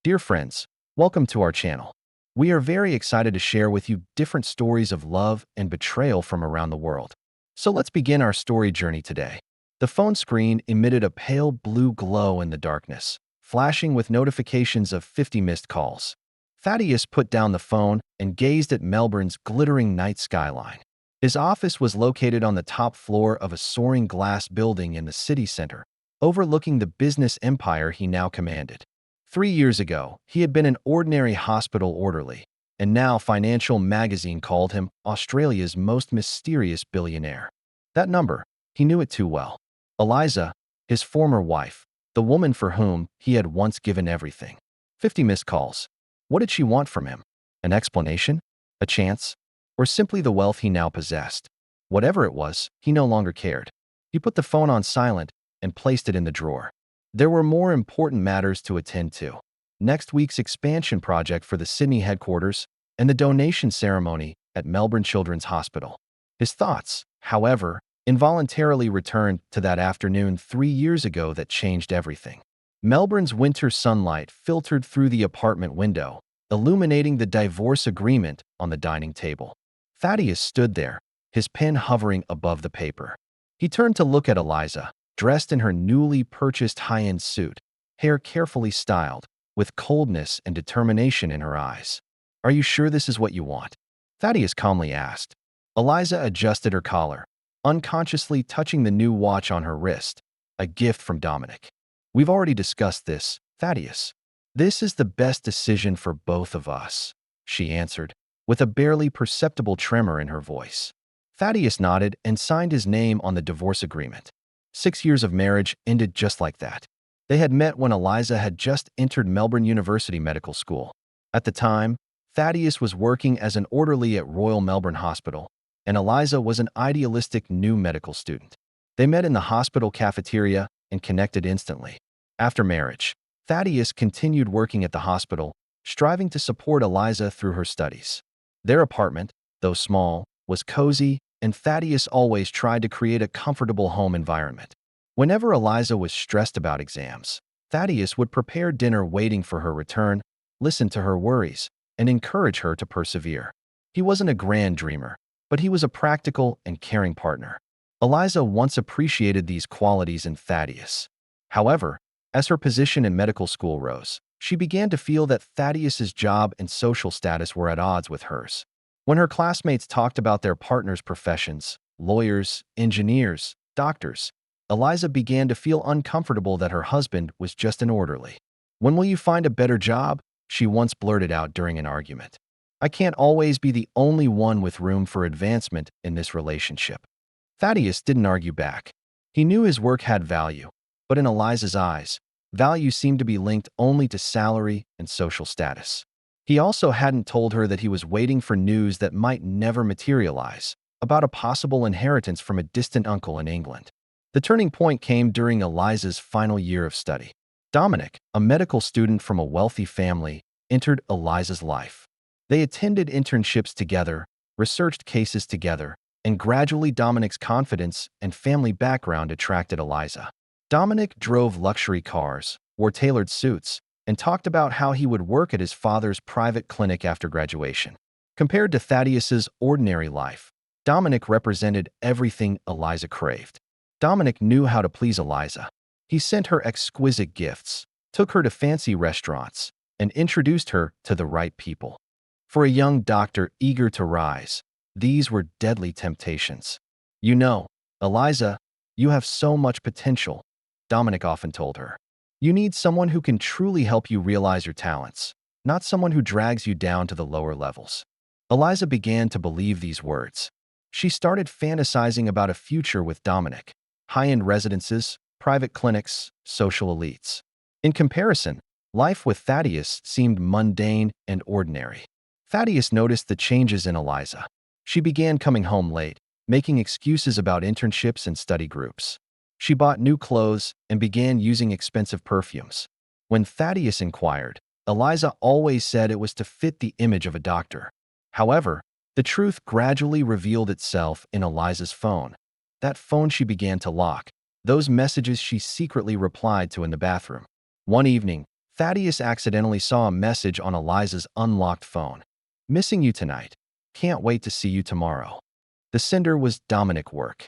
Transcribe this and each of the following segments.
Dear friends, welcome to our channel. We are very excited to share with you different stories of love and betrayal from around the world. So let's begin our story journey today. The phone screen emitted a pale blue glow in the darkness, flashing with notifications of 50 missed calls. Thaddeus put down the phone and gazed at Melbourne's glittering night skyline. His office was located on the top floor of a soaring glass building in the city center, overlooking the business empire he now commanded. 3 years ago, he had been an ordinary hospital orderly, and now Financial Magazine called him Australia's most mysterious billionaire. That number, he knew it too well. Eliza, his former wife, the woman for whom he had once given everything. 50 missed calls. What did she want from him? An explanation? A chance? Or simply the wealth he now possessed? Whatever it was, he no longer cared. He put the phone on silent and placed it in the drawer. There were more important matters to attend to. Next week's expansion project for the Sydney headquarters and the donation ceremony at Melbourne Children's Hospital. His thoughts, however, involuntarily returned to that afternoon 3 years ago that changed everything. Melbourne's winter sunlight filtered through the apartment window, illuminating the divorce agreement on the dining table. Thaddeus stood there, his pen hovering above the paper. He turned to look at Eliza, dressed in her newly purchased high-end suit, hair carefully styled, with coldness and determination in her eyes. "Are you sure this is what you want?" Thaddeus calmly asked. Eliza adjusted her collar, unconsciously touching the new watch on her wrist, a gift from Dominic. "We've already discussed this, Thaddeus. This is the best decision for both of us," she answered, with a barely perceptible tremor in her voice. Thaddeus nodded and signed his name on the divorce agreement. 6 years of marriage ended just like that. They had met when Eliza had just entered Melbourne University Medical School. At the time, Thaddeus was working as an orderly at Royal Melbourne Hospital, and Eliza was an idealistic new medical student. They met in the hospital cafeteria and connected instantly. After marriage, Thaddeus continued working at the hospital, striving to support Eliza through her studies. Their apartment, though small, was cozy, and Thaddeus always tried to create a comfortable home environment. Whenever Eliza was stressed about exams, Thaddeus would prepare dinner waiting for her return, listen to her worries, and encourage her to persevere. He wasn't a grand dreamer, but he was a practical and caring partner. Eliza once appreciated these qualities in Thaddeus. However, as her position in medical school rose, she began to feel that Thaddeus's job and social status were at odds with hers. When her classmates talked about their partners' professions, lawyers, engineers, doctors, Eliza began to feel uncomfortable that her husband was just an orderly. "When will you find a better job?" she once blurted out during an argument. "I can't always be the only one with room for advancement in this relationship." Thaddeus didn't argue back. He knew his work had value, but in Eliza's eyes, value seemed to be linked only to salary and social status. He also hadn't told her that he was waiting for news that might never materialize, about a possible inheritance from a distant uncle in England. The turning point came during Eliza's final year of study. Dominic, a medical student from a wealthy family, entered Eliza's life. They attended internships together, researched cases together, and gradually Dominic's confidence and family background attracted Eliza. Dominic drove luxury cars, wore tailored suits, and talked about how he would work at his father's private clinic after graduation. Compared to Thaddeus's ordinary life, Dominic represented everything Eliza craved. Dominic knew how to please Eliza. He sent her exquisite gifts, took her to fancy restaurants, and introduced her to the right people. For a young doctor eager to rise, these were deadly temptations. "You know, Eliza, you have so much potential," Dominic often told her. "You need someone who can truly help you realize your talents, not someone who drags you down to the lower levels." Eliza began to believe these words. She started fantasizing about a future with Dominic: high-end residences, private clinics, social elites. In comparison, life with Thaddeus seemed mundane and ordinary. Thaddeus noticed the changes in Eliza. She began coming home late, making excuses about internships and study groups. She bought new clothes and began using expensive perfumes. When Thaddeus inquired, Eliza always said it was to fit the image of a doctor. However, the truth gradually revealed itself in Eliza's phone. That phone she began to lock, those messages she secretly replied to in the bathroom. One evening, Thaddeus accidentally saw a message on Eliza's unlocked phone. Missing you tonight. Can't wait to see you tomorrow. The sender was Dominic Work.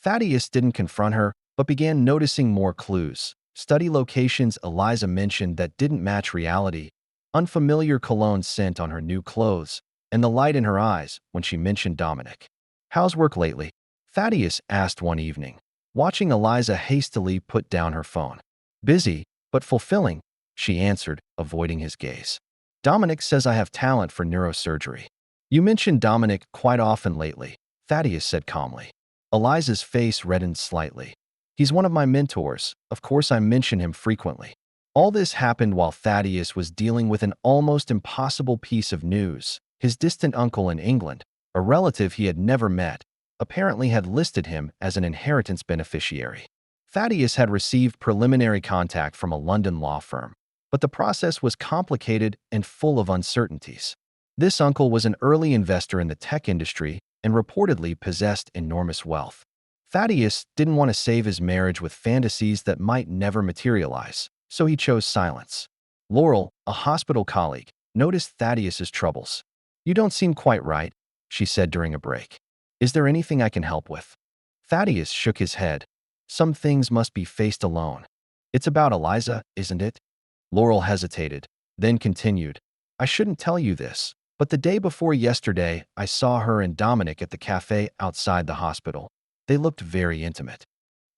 Thaddeus didn't confront her, but began noticing more clues. Study locations Eliza mentioned that didn't match reality, unfamiliar cologne scent on her new clothes, and the light in her eyes when she mentioned Dominic. How's work lately? Thaddeus asked one evening, watching Eliza hastily put down her phone. Busy, but fulfilling, she answered, avoiding his gaze. Dominic says I have talent for neurosurgery. You mentioned Dominic quite often lately, Thaddeus said calmly. Eliza's face reddened slightly. He's one of my mentors. Of course I mention him frequently. All this happened while Thaddeus was dealing with an almost impossible piece of news. His distant uncle in England, a relative he had never met, apparently had listed him as an inheritance beneficiary. Thaddeus had received preliminary contact from a London law firm, but the process was complicated and full of uncertainties. This uncle was an early investor in the tech industry and reportedly possessed enormous wealth. Thaddeus didn't want to save his marriage with fantasies that might never materialize, so he chose silence. Laurel, a hospital colleague, noticed Thaddeus's troubles. You don't seem quite right, she said during a break. Is there anything I can help with? Thaddeus shook his head. Some things must be faced alone. It's about Eliza, isn't it? Laurel hesitated, then continued. I shouldn't tell you this, but the day before yesterday, I saw her and Dominic at the cafe outside the hospital. They looked very intimate.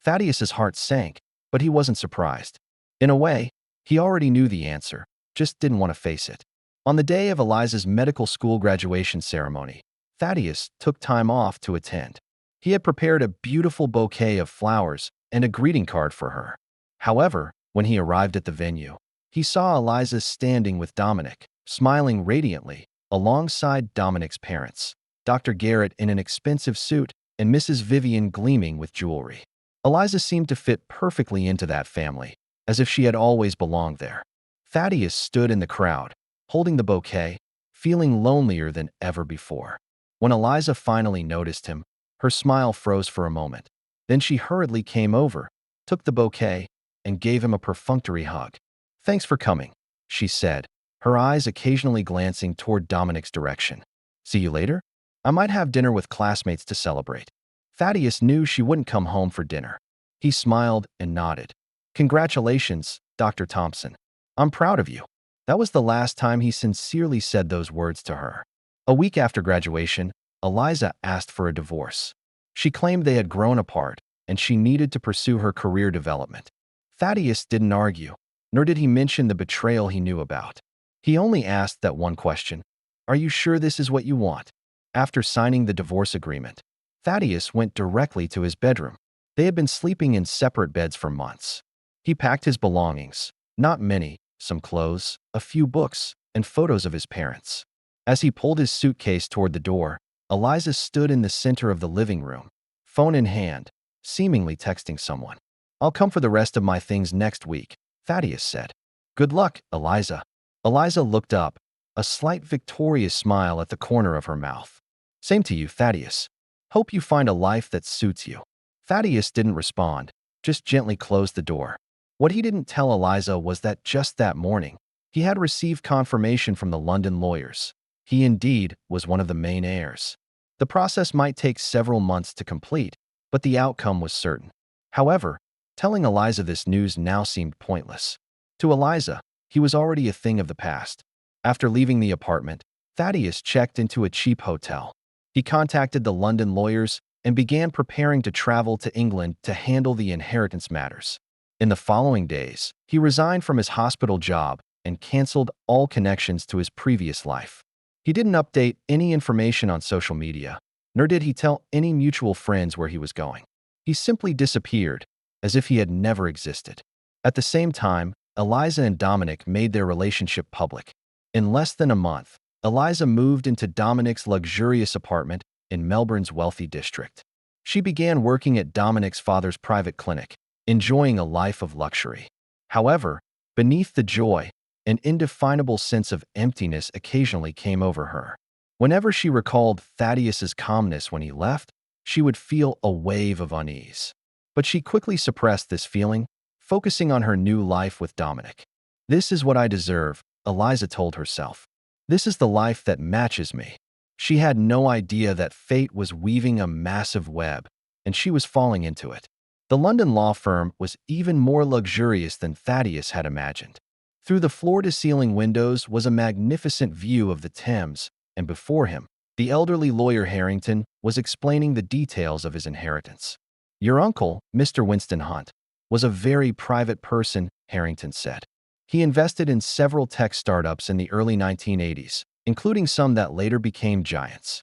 Thaddeus's heart sank, but he wasn't surprised. In a way, he already knew the answer, just didn't want to face it. On the day of Eliza's medical school graduation ceremony, Thaddeus took time off to attend. He had prepared a beautiful bouquet of flowers and a greeting card for her. However, when he arrived at the venue, he saw Eliza standing with Dominic, smiling radiantly, alongside Dominic's parents, Dr. Garrett in an expensive suit and Mrs. Vivian gleaming with jewelry. Eliza seemed to fit perfectly into that family, as if she had always belonged there. Thaddeus stood in the crowd, holding the bouquet, feeling lonelier than ever before. When Eliza finally noticed him, her smile froze for a moment. Then she hurriedly came over, took the bouquet, and gave him a perfunctory hug. Thanks for coming, she said, her eyes occasionally glancing toward Dominic's direction. See you later? I might have dinner with classmates to celebrate. Thaddeus knew she wouldn't come home for dinner. He smiled and nodded. Congratulations, Dr. Thompson. I'm proud of you. That was the last time he sincerely said those words to her. A week after graduation, Eliza asked for a divorce. She claimed they had grown apart, and she needed to pursue her career development. Thaddeus didn't argue, nor did he mention the betrayal he knew about. He only asked that one question, Are you sure this is what you want? After signing the divorce agreement, Thaddeus went directly to his bedroom. They had been sleeping in separate beds for months. He packed his belongings, not many, some clothes, a few books, and photos of his parents. As he pulled his suitcase toward the door, Eliza stood in the center of the living room, phone in hand, seemingly texting someone. I'll come for the rest of my things next week, Thaddeus said. Good luck, Eliza. Eliza looked up, a slight victorious smile at the corner of her mouth. Same to you, Thaddeus. Hope you find a life that suits you. Thaddeus didn't respond, just gently closed the door. What he didn't tell Eliza was that just that morning, he had received confirmation from the London lawyers. He indeed was one of the main heirs. The process might take several months to complete, but the outcome was certain. However, telling Eliza this news now seemed pointless. To Eliza, he was already a thing of the past. After leaving the apartment, Thaddeus checked into a cheap hotel. He contacted the London lawyers and began preparing to travel to England to handle the inheritance matters. In the following days, he resigned from his hospital job and canceled all connections to his previous life. He didn't update any information on social media, nor did he tell any mutual friends where he was going. He simply disappeared, as if he had never existed. At the same time, Eliza and Dominic made their relationship public. In less than a month, Eliza moved into Dominic's luxurious apartment in Melbourne's wealthy district. She began working at Dominic's father's private clinic, enjoying a life of luxury. However, beneath the joy, an indefinable sense of emptiness occasionally came over her. Whenever she recalled Thaddeus's calmness when he left, she would feel a wave of unease. But she quickly suppressed this feeling, focusing on her new life with Dominic. This is what I deserve, Eliza told herself. This is the life that matches me. She had no idea that fate was weaving a massive web, and she was falling into it. The London law firm was even more luxurious than Thaddeus had imagined. Through the floor-to-ceiling windows was a magnificent view of the Thames, and before him, the elderly lawyer Harrington was explaining the details of his inheritance. Your uncle, Mr. Winston Hunt, was a very private person, Harrington said. He invested in several tech startups in the early 1980s, including some that later became giants.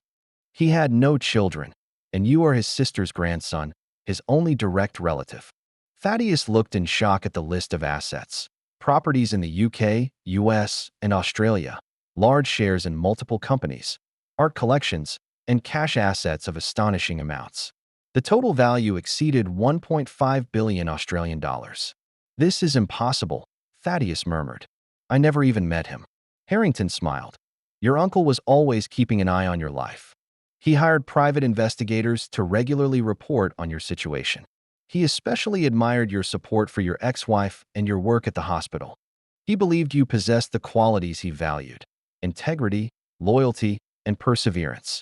He had no children, and you are his sister's grandson, his only direct relative. Thaddeus looked in shock at the list of assets. Properties in the UK, US, and Australia, large shares in multiple companies, art collections, and cash assets of astonishing amounts. The total value exceeded 1.5 billion Australian dollars. This is impossible, Thaddeus murmured. I never even met him. Harrington smiled. Your uncle was always keeping an eye on your life. He hired private investigators to regularly report on your situation. He especially admired your support for your ex-wife and your work at the hospital. He believed you possessed the qualities he valued: integrity, loyalty, and perseverance.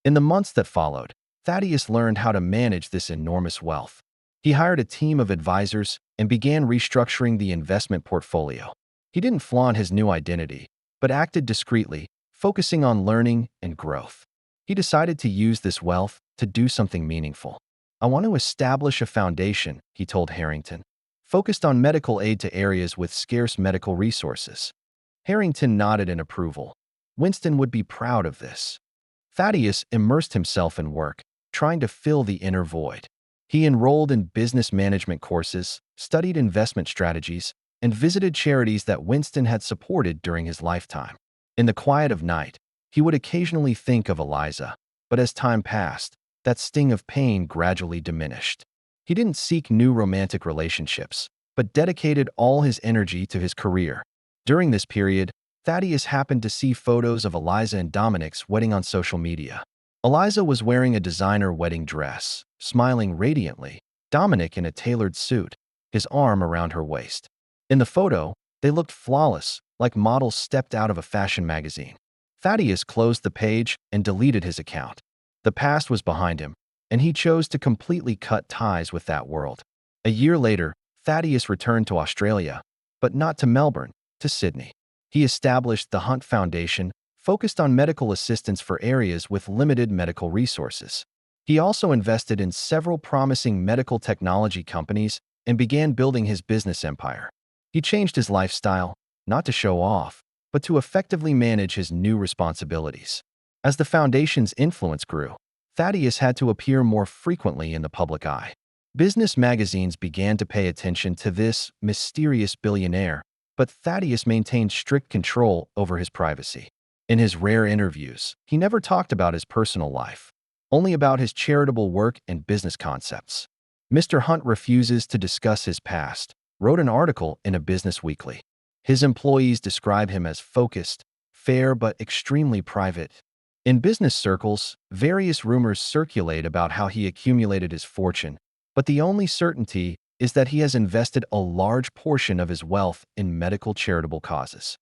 In the months that followed, Thaddeus learned how to manage this enormous wealth. He hired a team of advisors and began restructuring the investment portfolio. He didn't flaunt his new identity, but acted discreetly, focusing on learning and growth. He decided to use this wealth to do something meaningful. I want to establish a foundation, he told Harrington, focused on medical aid to areas with scarce medical resources. Harrington nodded in approval. Winston would be proud of this. Thaddeus immersed himself in work, trying to fill the inner void. He enrolled in business management courses, studied investment strategies, and visited charities that Winston had supported during his lifetime. In the quiet of night, he would occasionally think of Eliza, but as time passed, that sting of pain gradually diminished. He didn't seek new romantic relationships, but dedicated all his energy to his career. During this period, Thaddeus happened to see photos of Eliza and Dominic's wedding on social media. Eliza was wearing a designer wedding dress, smiling radiantly, Dominic in a tailored suit, his arm around her waist. In the photo, they looked flawless, like models stepped out of a fashion magazine. Thaddeus closed the page and deleted his account. The past was behind him, and he chose to completely cut ties with that world. A year later, Thaddeus returned to Australia, but not to Melbourne, to Sydney. He established the Hunt Foundation, focused on medical assistance for areas with limited medical resources. He also invested in several promising medical technology companies and began building his business empire. He changed his lifestyle, not to show off, but to effectively manage his new responsibilities. As the foundation's influence grew, Thaddeus had to appear more frequently in the public eye. Business magazines began to pay attention to this mysterious billionaire, but Thaddeus maintained strict control over his privacy. In his rare interviews, he never talked about his personal life, only about his charitable work and business concepts. Mr. Hunt refuses to discuss his past, wrote an article in a business weekly. His employees describe him as focused, fair but extremely private. In business circles, various rumors circulate about how he accumulated his fortune, but the only certainty is that he has invested a large portion of his wealth in medical charitable causes.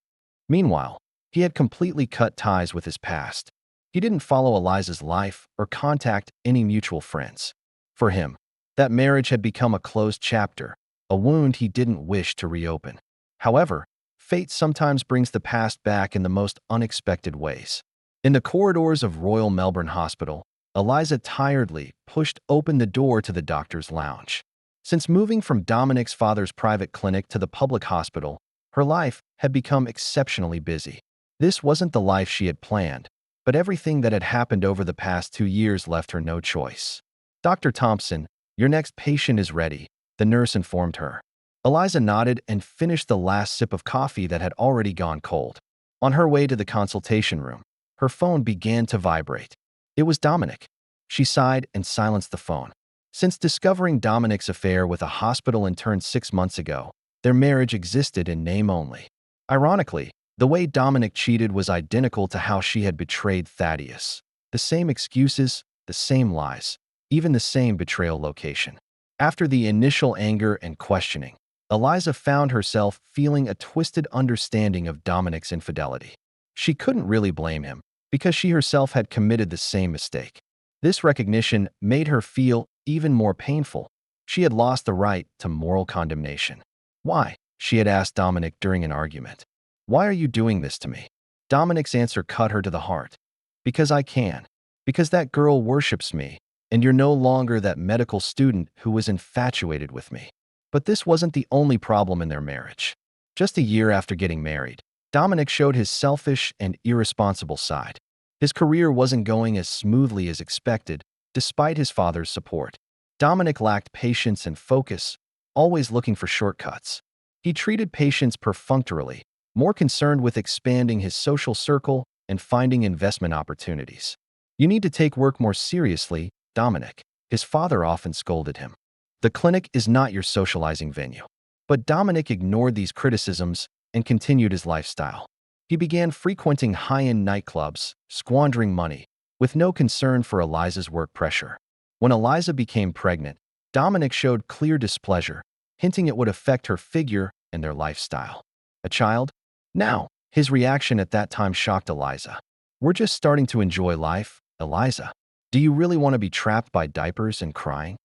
Meanwhile, he had completely cut ties with his past. He didn't follow Eliza's life or contact any mutual friends. For him, that marriage had become a closed chapter, a wound he didn't wish to reopen. However, fate sometimes brings the past back in the most unexpected ways. In the corridors of Royal Melbourne Hospital, Eliza tiredly pushed open the door to the doctor's lounge. Since moving from Dominic's father's private clinic to the public hospital, her life had become exceptionally busy. This wasn't the life she had planned, but everything that had happened over the past 2 years left her no choice. Dr. Thompson, your next patient is ready, the nurse informed her. Eliza nodded and finished the last sip of coffee that had already gone cold. On her way to the consultation room, her phone began to vibrate. It was Dominic. She sighed and silenced the phone. Since discovering Dominic's affair with a hospital intern 6 months ago, their marriage existed in name only. Ironically, the way Dominic cheated was identical to how she had betrayed Thaddeus. The same excuses, the same lies, even the same betrayal location. After the initial anger and questioning, Eliza found herself feeling a twisted understanding of Dominic's infidelity. She couldn't really blame him, because she herself had committed the same mistake. This recognition made her feel even more painful. She had lost the right to moral condemnation. Why? She had asked Dominic during an argument. Why are you doing this to me? Dominic's answer cut her to the heart. Because I can. Because that girl worships me, and you're no longer that medical student who was infatuated with me. But this wasn't the only problem in their marriage. Just a year after getting married, Dominic showed his selfish and irresponsible side. His career wasn't going as smoothly as expected, despite his father's support. Dominic lacked patience and focus, always looking for shortcuts. He treated patients perfunctorily, more concerned with expanding his social circle and finding investment opportunities. You need to take work more seriously, Dominic, his father often scolded him. The clinic is not your socializing venue. But Dominic ignored these criticisms and continued his lifestyle. He began frequenting high-end nightclubs, squandering money, with no concern for Eliza's work pressure. When Eliza became pregnant, Dominic showed clear displeasure, hinting it would affect her figure and their lifestyle. A child? Now, his reaction at that time shocked Eliza. We're just starting to enjoy life, Eliza. Do you really want to be trapped by diapers and crying?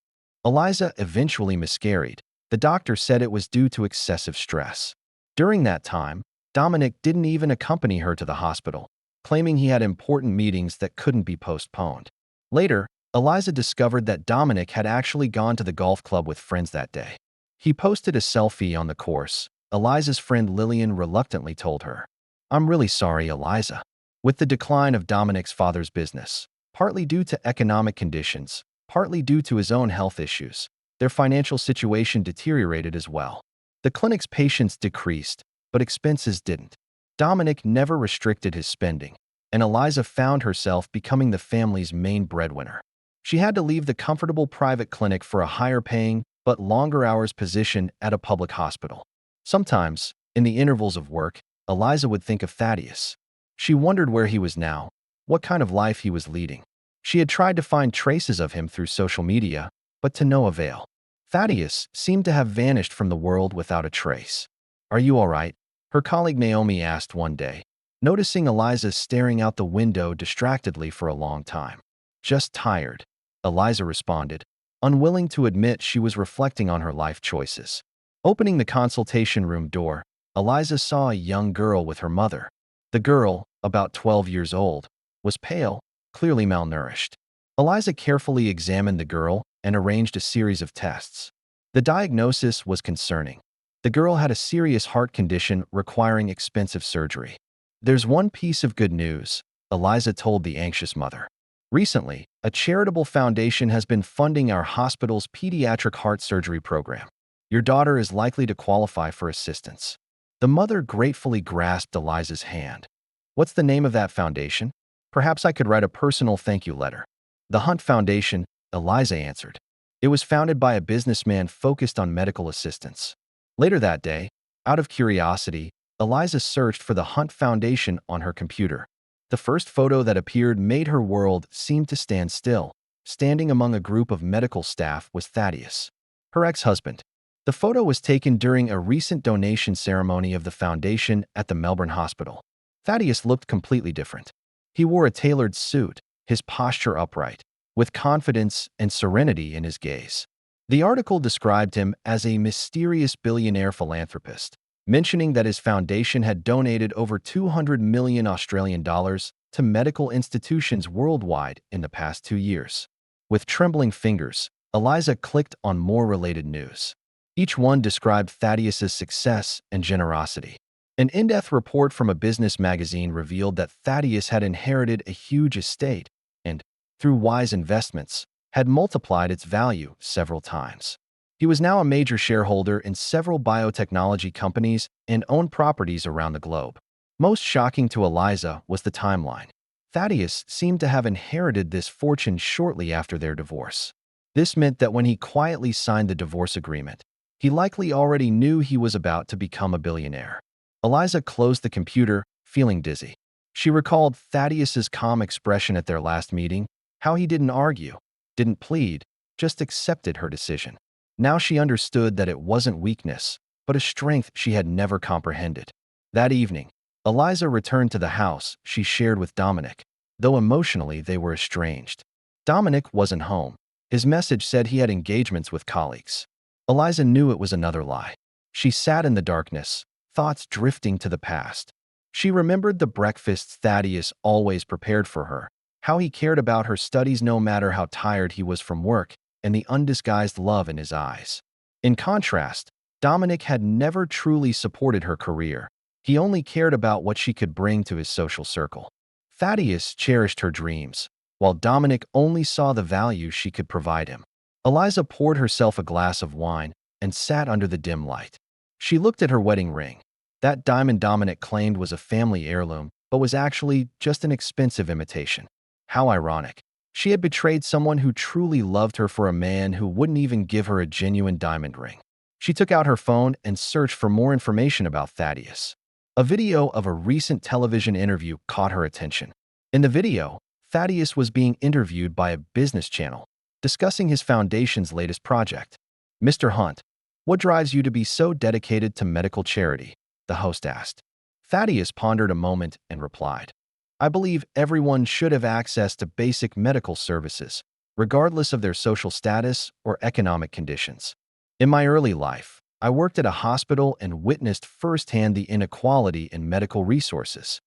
Eliza eventually miscarried. The doctor said it was due to excessive stress. During that time, Dominic didn't even accompany her to the hospital, claiming he had important meetings that couldn't be postponed. Later, Eliza discovered that Dominic had actually gone to the golf club with friends that day. He posted a selfie on the course. Eliza's friend Lillian reluctantly told her, "I'm really sorry, Eliza." With the decline of Dominic's father's business, partly due to economic conditions, partly due to his own health issues, their financial situation deteriorated as well. The clinic's patients decreased, but expenses didn't. Dominic never restricted his spending, and Eliza found herself becoming the family's main breadwinner. She had to leave the comfortable private clinic for a higher-paying but longer hours position at a public hospital. Sometimes, in the intervals of work, Eliza would think of Thaddeus. She wondered where he was now, what kind of life he was leading. She had tried to find traces of him through social media, but to no avail. Thaddeus seemed to have vanished from the world without a trace. "Are you all right?" her colleague Naomi asked one day, noticing Eliza staring out the window distractedly for a long time. "Just tired," Eliza responded, unwilling to admit she was reflecting on her life choices. Opening the consultation room door, Eliza saw a young girl with her mother. The girl, about 12 years old, was pale, clearly malnourished. Eliza carefully examined the girl and arranged a series of tests. The diagnosis was concerning. The girl had a serious heart condition requiring expensive surgery. "There's one piece of good news," Eliza told the anxious mother. "Recently, a charitable foundation has been funding our hospital's pediatric heart surgery program. Your daughter is likely to qualify for assistance." The mother gratefully grasped Eliza's hand. "What's the name of that foundation? Perhaps I could write a personal thank you letter." "The Hunt Foundation," Eliza answered. It was founded by a businessman focused on medical assistance. Later that day, out of curiosity, Eliza searched for the Hunt Foundation on her computer. The first photo that appeared made her world seem to stand still. Standing among a group of medical staff was Thaddeus, her ex-husband. The photo was taken during a recent donation ceremony of the foundation at the Melbourne Hospital. Thaddeus looked completely different. He wore a tailored suit, his posture upright, with confidence and serenity in his gaze. The article described him as a mysterious billionaire philanthropist, mentioning that his foundation had donated over 200 million Australian dollars to medical institutions worldwide in the past 2 years. With trembling fingers, Eliza clicked on more related news. Each one described Thaddeus's success and generosity. An in-depth report from a business magazine revealed that Thaddeus had inherited a huge estate and, through wise investments, had multiplied its value several times. He was now a major shareholder in several biotechnology companies and owned properties around the globe. Most shocking to Eliza was the timeline. Thaddeus seemed to have inherited this fortune shortly after their divorce. This meant that when he quietly signed the divorce agreement, he likely already knew he was about to become a billionaire. Eliza closed the computer, feeling dizzy. She recalled Thaddeus's calm expression at their last meeting, how he didn't argue, didn't plead, just accepted her decision. Now she understood that it wasn't weakness, but a strength she had never comprehended. That evening, Eliza returned to the house she shared with Dominic, though emotionally they were estranged. Dominic wasn't home. His message said he had engagements with colleagues. Eliza knew it was another lie. She sat in the darkness, thoughts drifting to the past. She remembered the breakfasts Thaddeus always prepared for her, how he cared about her studies no matter how tired he was from work, and the undisguised love in his eyes. In contrast, Dominic had never truly supported her career. He only cared about what she could bring to his social circle. Thaddeus cherished her dreams, while Dominic only saw the value she could provide him. Eliza poured herself a glass of wine and sat under the dim light. She looked at her wedding ring. That diamond Dominic claimed was a family heirloom, but was actually just an expensive imitation. How ironic. She had betrayed someone who truly loved her for a man who wouldn't even give her a genuine diamond ring. She took out her phone and searched for more information about Thaddeus. A video of a recent television interview caught her attention. In the video, Thaddeus was being interviewed by a business channel, discussing his foundation's latest project. "Mr. Hunt, what drives you to be so dedicated to medical charity?" the host asked. Thaddeus pondered a moment and replied, "I believe everyone should have access to basic medical services, regardless of their social status or economic conditions. In my early life, I worked at a hospital and witnessed firsthand the inequality in medical resources.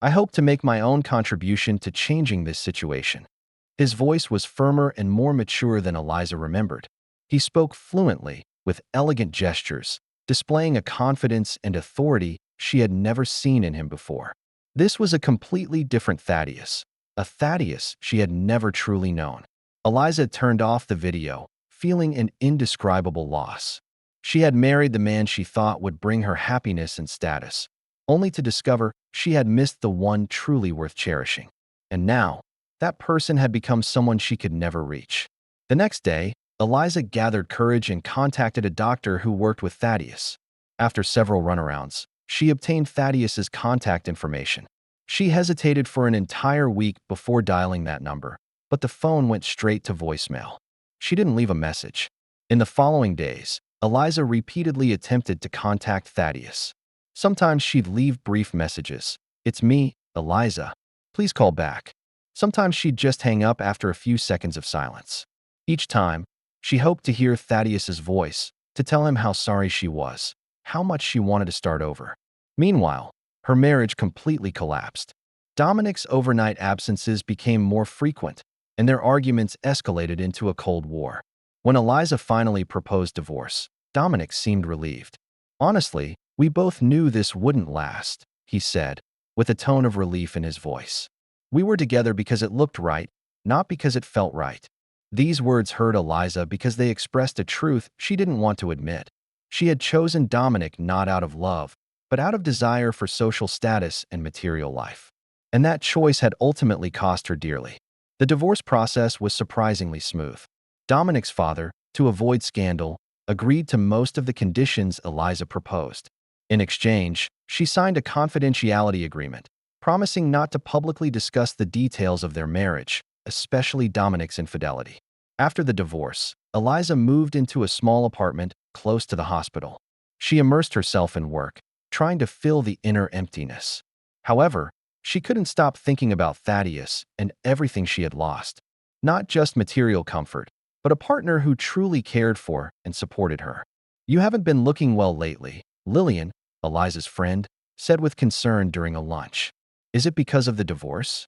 I hope to make my own contribution to changing this situation." His voice was firmer and more mature than Eliza remembered. He spoke fluently, with elegant gestures, displaying a confidence and authority she had never seen in him before. This was a completely different Thaddeus, a Thaddeus she had never truly known. Eliza turned off the video, feeling an indescribable loss. She had married the man she thought would bring her happiness and status, only to discover she had missed the one truly worth cherishing. And now, that person had become someone she could never reach. The next day, Eliza gathered courage and contacted a doctor who worked with Thaddeus. After several runarounds, she obtained Thaddeus's contact information. She hesitated for an entire week before dialing that number, but the phone went straight to voicemail. She didn't leave a message. In the following days, Eliza repeatedly attempted to contact Thaddeus. Sometimes she'd leave brief messages. "It's me, Eliza. Please call back." Sometimes she'd just hang up after a few seconds of silence. Each time, she hoped to hear Thaddeus's voice, to tell him how sorry she was, how much she wanted to start over. Meanwhile, her marriage completely collapsed. Dominic's overnight absences became more frequent, and their arguments escalated into a cold war. When Eliza finally proposed divorce, Dominic seemed relieved. "Honestly, we both knew this wouldn't last," he said, with a tone of relief in his voice. "We were together because it looked right, not because it felt right." These words hurt Eliza because they expressed a truth she didn't want to admit. She had chosen Dominic not out of love, but out of desire for social status and material life. And that choice had ultimately cost her dearly. The divorce process was surprisingly smooth. Dominic's father, to avoid scandal, agreed to most of the conditions Eliza proposed. In exchange, she signed a confidentiality agreement, promising not to publicly discuss the details of their marriage, especially Dominic's infidelity. After the divorce, Eliza moved into a small apartment close to the hospital. She immersed herself in work, trying to fill the inner emptiness. However, she couldn't stop thinking about Thaddeus and everything she had lost. Not just material comfort, but a partner who truly cared for and supported her. "You haven't been looking well lately," Lillian, Eliza's friend, said with concern during a lunch. "Is it because of the divorce?"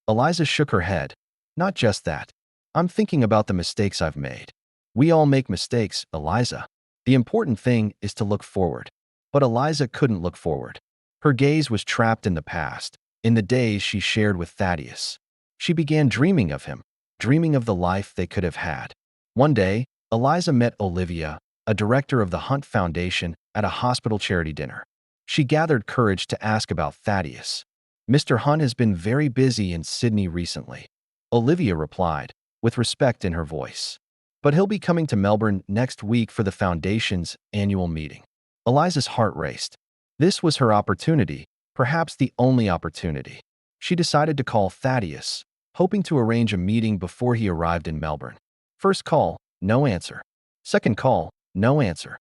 Eliza shook her head. "Not just that. I'm thinking about the mistakes I've made." "We all make mistakes, Eliza. The important thing is to look forward." But Eliza couldn't look forward. Her gaze was trapped in the past, in the days she shared with Thaddeus. She began dreaming of him, dreaming of the life they could have had. One day, Eliza met Olivia, a director of the Hunt Foundation, at a hospital charity dinner. She gathered courage to ask about Thaddeus. "Mr. Hunt has been very busy in Sydney recently," Olivia replied, with respect in her voice. "But he'll be coming to Melbourne next week for the Foundation's annual meeting." Eliza's heart raced. This was her opportunity, perhaps the only opportunity. She decided to call Thaddeus, hoping to arrange a meeting before he arrived in Melbourne. First call, no answer. Second call, no answer.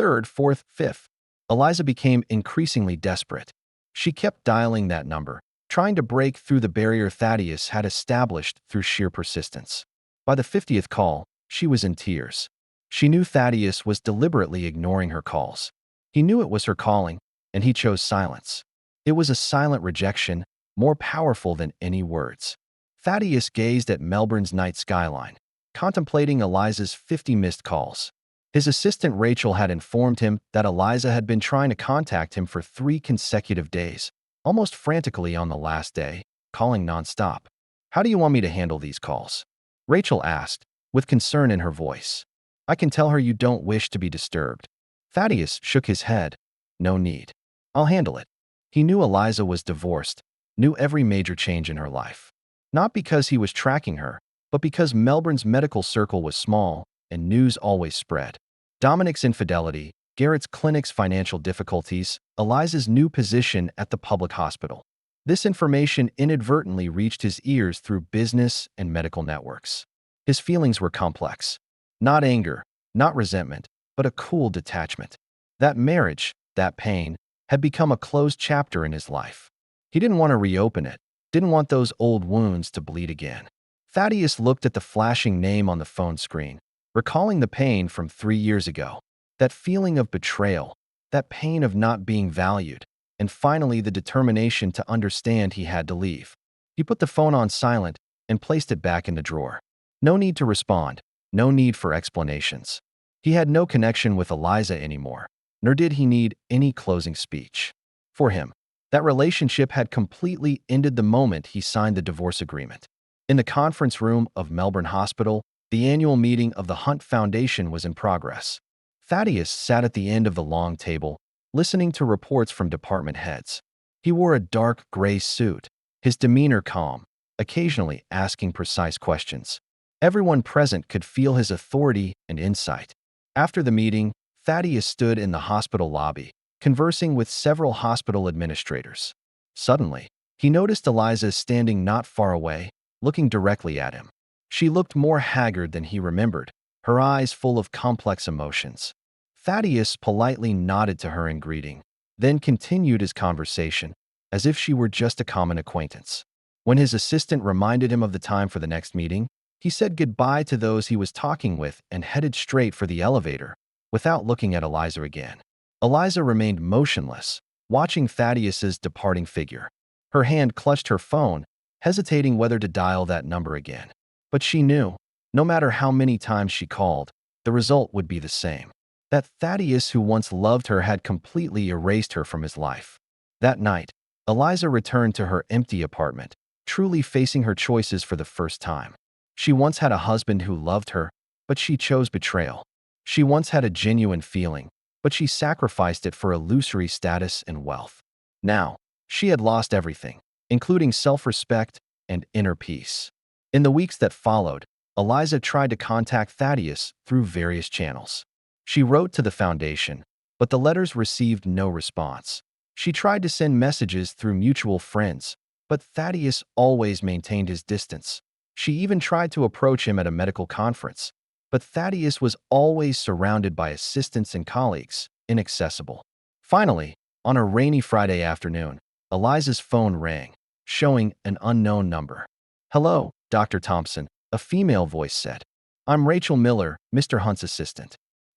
third, fourth, fifth. Eliza became increasingly desperate. She kept dialing that number, trying to break through the barrier Thaddeus had established through sheer persistence. By the 50th call, she was in tears. She knew Thaddeus was deliberately ignoring her calls. He knew it was her calling, and he chose silence. It was a silent rejection, more powerful than any words. Thaddeus gazed at Melbourne's night skyline, contemplating Eliza's 50 missed calls. His assistant Rachel had informed him that Eliza had been trying to contact him for 3 consecutive days, almost frantically on the last day, calling nonstop. "How do you want me to handle these calls?" Rachel asked, with concern in her voice. "I can tell her you don't wish to be disturbed." Thaddeus shook his head. "No need. I'll handle it." He knew Eliza was divorced, knew every major change in her life. Not because he was tracking her, but because Melbourne's medical circle was small and news always spread. Dominic's infidelity, Garrett's clinic's financial difficulties, Eliza's new position at the public hospital. This information inadvertently reached his ears through business and medical networks. His feelings were complex. Not anger, not resentment, but a cool detachment. That marriage, that pain, had become a closed chapter in his life. He didn't want to reopen it, didn't want those old wounds to bleed again. Thaddeus looked at the flashing name on the phone screen, recalling the pain from 3 years ago. That feeling of betrayal, that pain of not being valued, and finally the determination to understand he had to leave. He put the phone on silent and placed it back in the drawer. No need to respond, no need for explanations. He had no connection with Eliza anymore, nor did he need any closing speech. For him, that relationship had completely ended the moment he signed the divorce agreement. In the conference room of Melbourne Hospital, the annual meeting of the Hunt Foundation was in progress. Thaddeus sat at the end of the long table, listening to reports from department heads. He wore a dark gray suit, his demeanor calm, occasionally asking precise questions. Everyone present could feel his authority and insight. After the meeting, Thaddeus stood in the hospital lobby, conversing with several hospital administrators. Suddenly, he noticed Eliza standing not far away, looking directly at him. She looked more haggard than he remembered, her eyes full of complex emotions. Thaddeus politely nodded to her in greeting, then continued his conversation, as if she were just a common acquaintance. When his assistant reminded him of the time for the next meeting, he said goodbye to those he was talking with and headed straight for the elevator, without looking at Eliza again. Eliza remained motionless, watching Thaddeus's departing figure. Her hand clutched her phone, hesitating whether to dial that number again. But she knew, no matter how many times she called, the result would be the same. That Thaddeus who once loved her had completely erased her from his life. That night, Eliza returned to her empty apartment, truly facing her choices for the first time. She once had a husband who loved her, but she chose betrayal. She once had a genuine feeling, but she sacrificed it for illusory status and wealth. Now, she had lost everything, including self-respect and inner peace. In the weeks that followed, Eliza tried to contact Thaddeus through various channels. She wrote to the foundation, but the letters received no response. She tried to send messages through mutual friends, but Thaddeus always maintained his distance. She even tried to approach him at a medical conference, but Thaddeus was always surrounded by assistants and colleagues, inaccessible. Finally, on a rainy Friday afternoon, Eliza's phone rang, showing an unknown number. "Hello, Dr. Thompson," a female voice said. "I'm Rachel Miller, Mr. Hunt's assistant.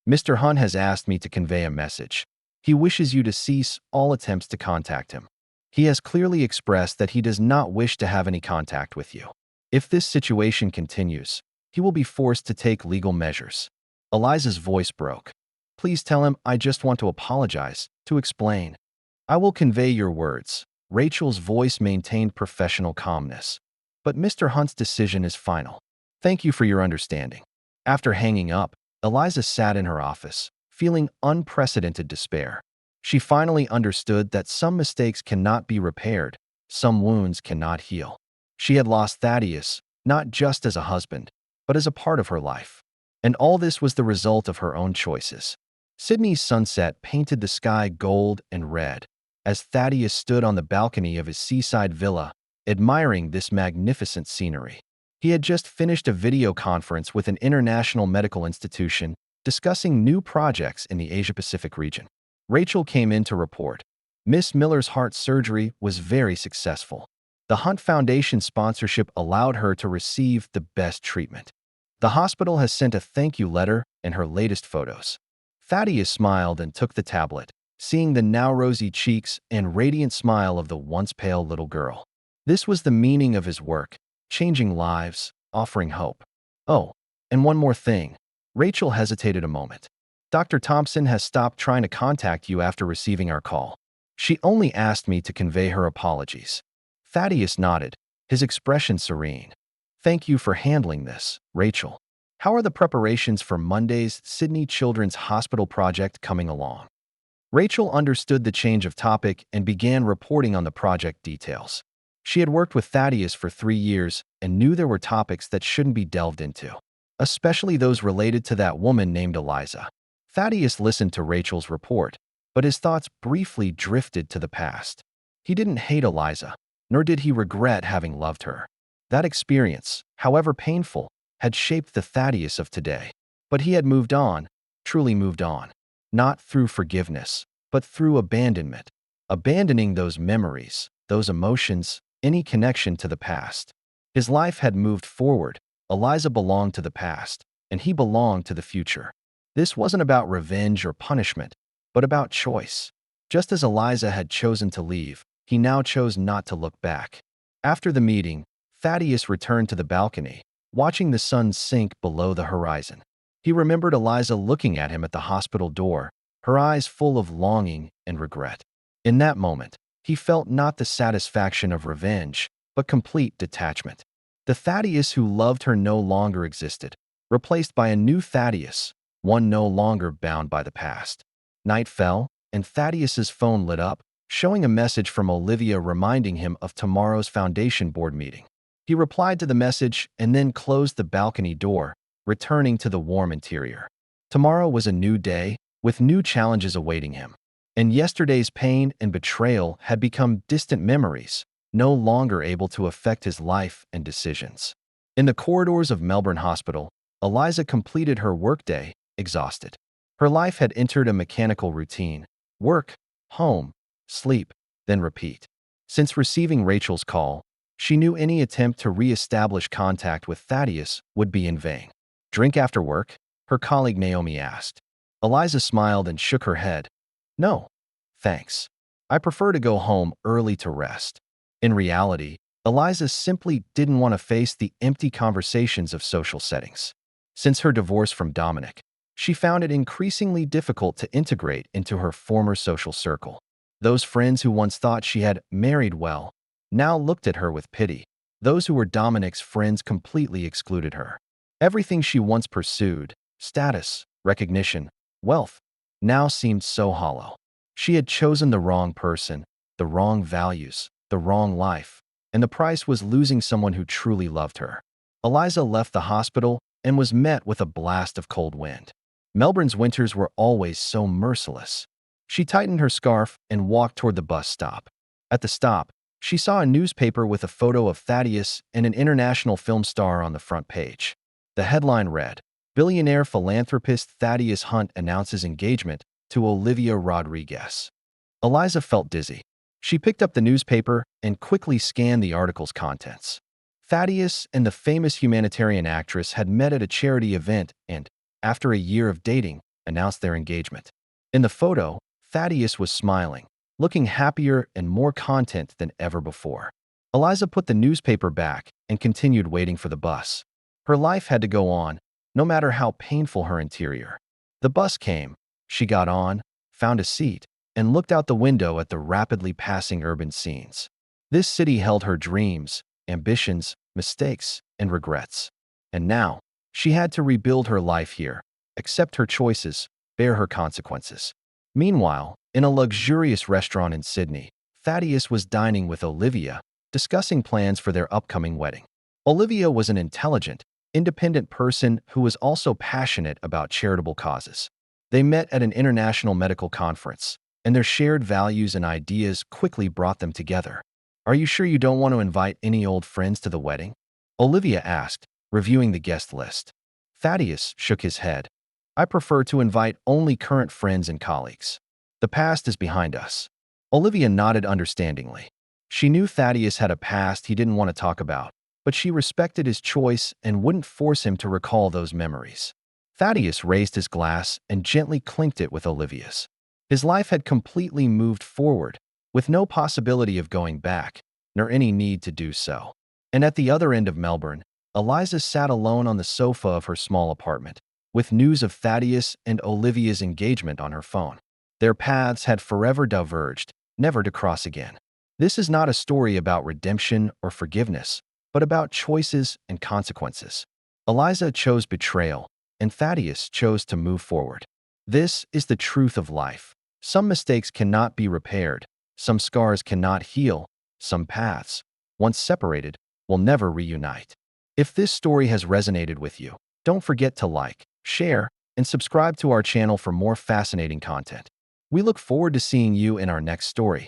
Mr. Hunt has asked me to convey a message. He wishes you to cease all attempts to contact him. He has clearly expressed that he does not wish to have any contact with you. If this situation continues, he will be forced to take legal measures." Eliza's voice broke. "Please tell him I just want to apologize, to explain. I will convey your words." Rachel's voice maintained professional calmness. "But Mr. Hunt's decision is final. Thank you for your understanding." After hanging up, Eliza sat in her office, feeling unprecedented despair. She finally understood that some mistakes cannot be repaired, some wounds cannot heal. She had lost Thaddeus, not just as a husband, but as a part of her life. And all this was the result of her own choices. Sydney's sunset painted the sky gold and red, as Thaddeus stood on the balcony of his seaside villa, admiring this magnificent scenery. He had just finished a video conference with an international medical institution, discussing new projects in the Asia-Pacific region. Rachel came in to report. Miss Miller's heart surgery was very successful. The Hunt Foundation sponsorship allowed her to receive the best treatment. The hospital has sent a thank you letter and her latest photos. Thaddeus smiled and took the tablet, seeing the now rosy cheeks and radiant smile of the once pale little girl. This was the meaning of his work, changing lives, offering hope. Oh, and one more thing. Rachel hesitated a moment. Dr. Thompson has stopped trying to contact you after receiving our call. She only asked me to convey her apologies. Thaddeus nodded, his expression serene. Thank you for handling this, Rachel. How are the preparations for Monday's Sydney Children's Hospital project coming along? Rachel understood the change of topic and began reporting on the project details. She had worked with Thaddeus for 3 years and knew there were topics that shouldn't be delved into, especially those related to that woman named Eliza. Thaddeus listened to Rachel's report, but his thoughts briefly drifted to the past. He didn't hate Eliza, nor did he regret having loved her. That experience, however painful, had shaped the Thaddeus of today. But he had moved on, truly moved on. Not through forgiveness, but through abandonment. Abandoning those memories, those emotions, any connection to the past. His life had moved forward. Eliza belonged to the past, and he belonged to the future. This wasn't about revenge or punishment, but about choice. Just as Eliza had chosen to leave, he now chose not to look back. After the meeting, Thaddeus returned to the balcony, watching the sun sink below the horizon. He remembered Eliza looking at him at the hospital door, her eyes full of longing and regret. In that moment, he felt not the satisfaction of revenge, but complete detachment. The Thaddeus who loved her no longer existed, replaced by a new Thaddeus, one no longer bound by the past. Night fell, and Thaddeus's phone lit up, showing a message from Olivia reminding him of tomorrow's foundation board meeting. He replied to the message and then closed the balcony door, returning to the warm interior. Tomorrow was a new day, with new challenges awaiting him. And yesterday's pain and betrayal had become distant memories, no longer able to affect his life and decisions. In the corridors of Melbourne Hospital, Eliza completed her workday, exhausted. Her life had entered a mechanical routine: work, home, sleep, then repeat. Since receiving Rachel's call, she knew any attempt to re-establish contact with Thaddeus would be in vain. Drink after work? Her colleague Naomi asked. Eliza smiled and shook her head. No, thanks. I prefer to go home early to rest. In reality, Eliza simply didn't want to face the empty conversations of social settings. Since her divorce from Dominic, she found it increasingly difficult to integrate into her former social circle. Those friends who once thought she had married well now looked at her with pity. Those who were Dominic's friends completely excluded her. Everything she once pursued, status, recognition, wealth, now seemed so hollow. She had chosen the wrong person, the wrong values, the wrong life, and the price was losing someone who truly loved her. Eliza left the hospital and was met with a blast of cold wind. Melbourne's winters were always so merciless. She tightened her scarf and walked toward the bus stop. At the stop, she saw a newspaper with a photo of Thaddeus and an international film star on the front page. The headline read, "Billionaire philanthropist Thaddeus Hunt announces engagement to Olivia Rodriguez." Eliza felt dizzy. She picked up the newspaper and quickly scanned the article's contents. Thaddeus and the famous humanitarian actress had met at a charity event and, after a year of dating, announced their engagement. In the photo, Thaddeus was smiling, looking happier and more content than ever before. Eliza put the newspaper back and continued waiting for the bus. Her life had to go on, no matter how painful her interior. The bus came. She got on, found a seat, and looked out the window at the rapidly passing urban scenes. This city held her dreams, ambitions, mistakes, and regrets. And now, she had to rebuild her life here, accept her choices, bear her consequences. Meanwhile, in a luxurious restaurant in Sydney, Thaddeus was dining with Olivia, discussing plans for their upcoming wedding. Olivia was an intelligent, independent person who was also passionate about charitable causes. They met at an international medical conference, and their shared values and ideas quickly brought them together. "Are you sure you don't want to invite any old friends to the wedding?" Olivia asked, reviewing the guest list. Thaddeus shook his head. I prefer to invite only current friends and colleagues. The past is behind us. Olivia nodded understandingly. She knew Thaddeus had a past he didn't want to talk about, but she respected his choice and wouldn't force him to recall those memories. Thaddeus raised his glass and gently clinked it with Olivia's. His life had completely moved forward, with no possibility of going back, nor any need to do so. And at the other end of Melbourne, Eliza sat alone on the sofa of her small apartment, with news of Thaddeus and Olivia's engagement on her phone. Their paths had forever diverged, never to cross again. This is not a story about redemption or forgiveness, but about choices and consequences. Eliza chose betrayal, and Thaddeus chose to move forward. This is the truth of life. Some mistakes cannot be repaired, some scars cannot heal, some paths, once separated, will never reunite. If this story has resonated with you, don't forget to like, share, and subscribe to our channel for more fascinating content. We look forward to seeing you in our next story.